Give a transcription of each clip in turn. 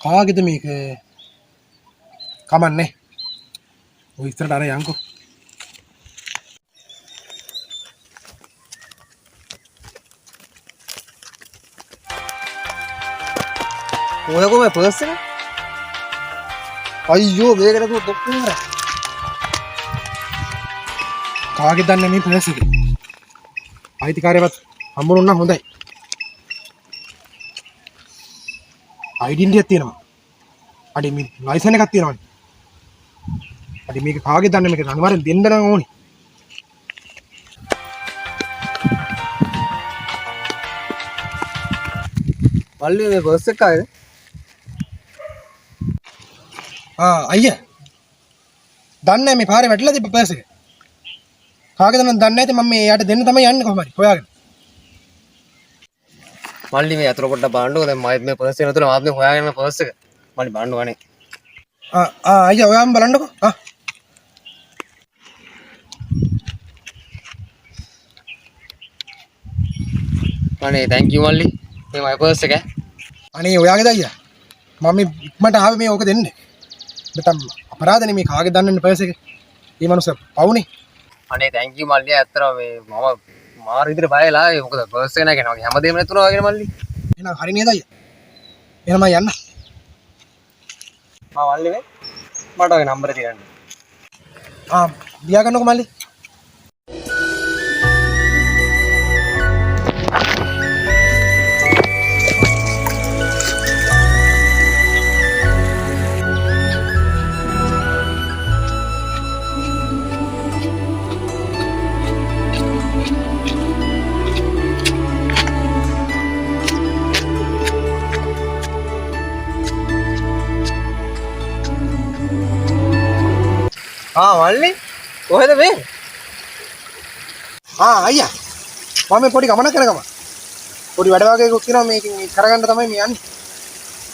කාගෙද මේක? කමන්නේ. ඔය ඉස්සරට අර යන්කෝ. ඔය කොහේ පර්ස් එක? අයියෝ මේකට දුව දෙක්කුම නෑ. කාගෙද දන්නේ මේ පර්ස් එක? අයිතිකාරයවත් හම්බුනොත් නම් හොඳයි. ඩෙන්ටිටි එකක් තියෙනවා. අඩේ මේ ලයිසන් එකක් තියෙනවනේ. අඩේ මේක කාගෙද දන්නේ මේක අනිවාර්යෙන් දෙන්න නම් ඕනේ. මල්ලි මේ පර්ස් එක කාගේද? අයියා. දන්නේ මේ පාරේ වැටලා තිබ්බ පර්ස් එක. කාගෙද නම් දන්නේ නැති මම මේ යාට දෙන්න තමයි යන්නේ කොහොම හරි හොයාගෙන. මල්ලි මේ අතර පොඩ්ඩක් බලන්නකෝ දැන් මම මේ පර්ස් එක නතුල මාත් මේ හොයාගෙන පර්ස් එක. මල්ලි බලන්නකෝ අනේ. අයියා ඔයාම බලන්නකෝ. අනේ thank you මල්ලි. මේ මගේ පර්ස් එක. අනේ ඔයාගේද අයියා? මම මේ ඉක්මනට ආවේ මේ ඕක දෙන්න. නැත්නම් අපරාධනේ මේ කාගෙද දන්නේ පර්ස් එක. මේ මනුස්සයා පවුනේ. අනේ thank you මල්ලි. ඇත්තටම මේ මම මාර විදිහට බයලා ආවේ. මොකද පර්ස් එක නැහැ කියනවා. හැමදේම නැතුණා වගේ මල්ලි. එහෙනම් හරි නේද අයියා? එහෙනම් මම යන්න. මල්ලි මේ මට ඔය නම්බර තියන්න. දියා ගන්නකො මල්ලි. මල්ලි කොහෙද මේ? අයියා. මම මේ පොඩි ගමනක් කරගම. පොඩි වැඩ වගේකුත් තියෙනවා මේකෙන් කරගන්න තමයි මේ යන්නේ.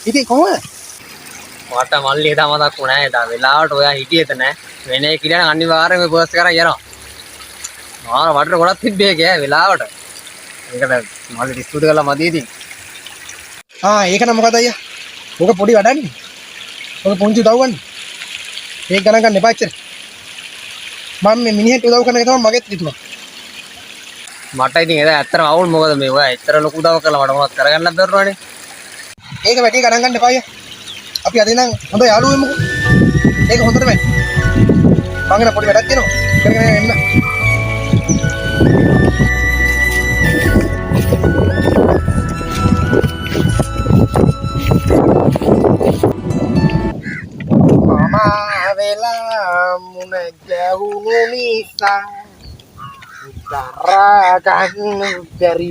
ඉතින් කොහොමද? මට මල්ලි එදා මතක් වුණා නෑ. එදා වෙලාවට ඔයා හිටියේද නෑ. වෙන එක කියලා අනිවාර්යයෙන් මේ පර්ස් එක අරන් යනවා. මාර වටර ගොඩක් තිබ්බේ කෑ වෙලාවට. ඒකට මල්ලි ස්තුති කරලා මදි ඉතින්. ඒක නම් මොකද අයියා? ඔක පොඩි වැඩන්නේ. ඔක පුංචි උදව්වන්නේ. ඒක ගණන් ගන්න එපා ඇත්තට. මම මේ මිනිහෙට උදව් කරන එක තමයි මගෙත් හිතුවා. මට ඉතින් එදා ඇත්තටම අවුල් මොකද මේ ඔයා ඇත්තට ලොකු උදව් කරලා මට මොනවද කරගන්නත් බැරුණානේ. ඒක වැඩි ගණන් ගන්න එපා අයියා. අපි අද ඉඳන් හොඳ යාළුවෝ වෙමුකෝ. ඒක හොඳට වෙයි. මම ගෙන පොඩි වැඩක් තියෙනවා. කරගෙන එන්න. මම වෙලා මුණ ගැහුණු නිසා දරා ගන්න බැරි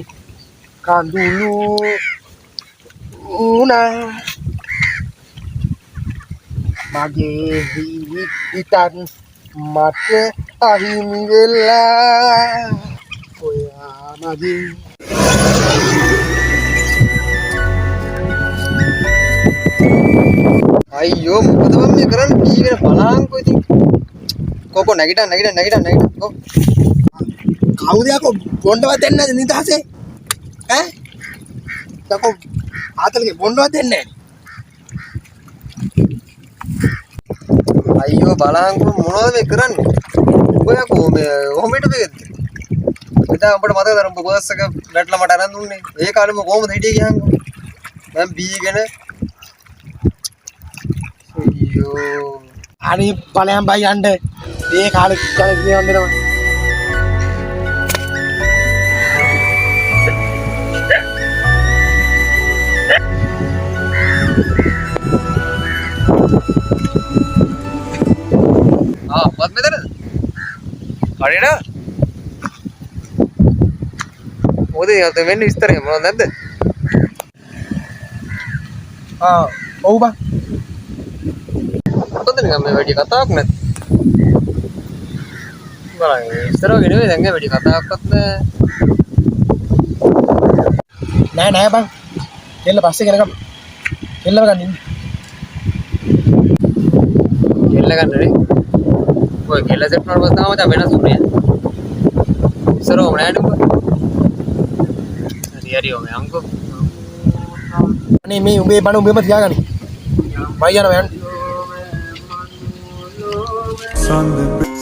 කඳුළු උනා මගේ හිතන් මට අහිමි වෙලා ඔයා මගේ අයියෝ මොකද මම මේ කරන්නේ කීගෙන බලහන්කෝ ඉතින් කොකෝ නැගිටන්න කො කවුද යකෝ බොණ්ඩවත් දෙන්නේ නැද නිදහසේ ඈ යකෝ ආතලගේ බොණ්ඩවත් දෙන්නේ නැහැ අයියෝ බලහන්කෝ මොනවද මේ කරන්නේ ඔයකෝ මේ ඔහොමට වෙගෙද්ද එදා උඹට මතකද උඹ බර්ස් එක වැටලා මට අරන් දුන්නේ ඒ කාලෙම කොහොමද හිටියේ කියහන්කෝ මම බීගෙන අයියෝ අනේ ඵලයන් බයි යන්න මේ කාලේ කියන්න දෙනවා wat meter හරියට මොකද යත වෙන්නේ විස්තරය මොනවද නැද්ද ඔව් බා මොකද නිකන් මේ වැඩි කතාවක් නැත් බලන්න ඉස්සර වගේ නෙවෙයි දැන් වැඩි කතාවක්වත් නෑ බං කෙල්ල පස්සේ ගෙනගමු කෙල්ලව ගන්න ඉන්න කෙල්ල ගන්න නේ ඔය කෙල්ල සෙට් කරලා තමයි මචං වෙනස් වුනේ ඉස්සර ඕම නෑ නේ හරි ඔය අංකෝ අනේ මේ උඹේ බණ උඹේම තියාගනි මයි යනවා යන්න. Sunday.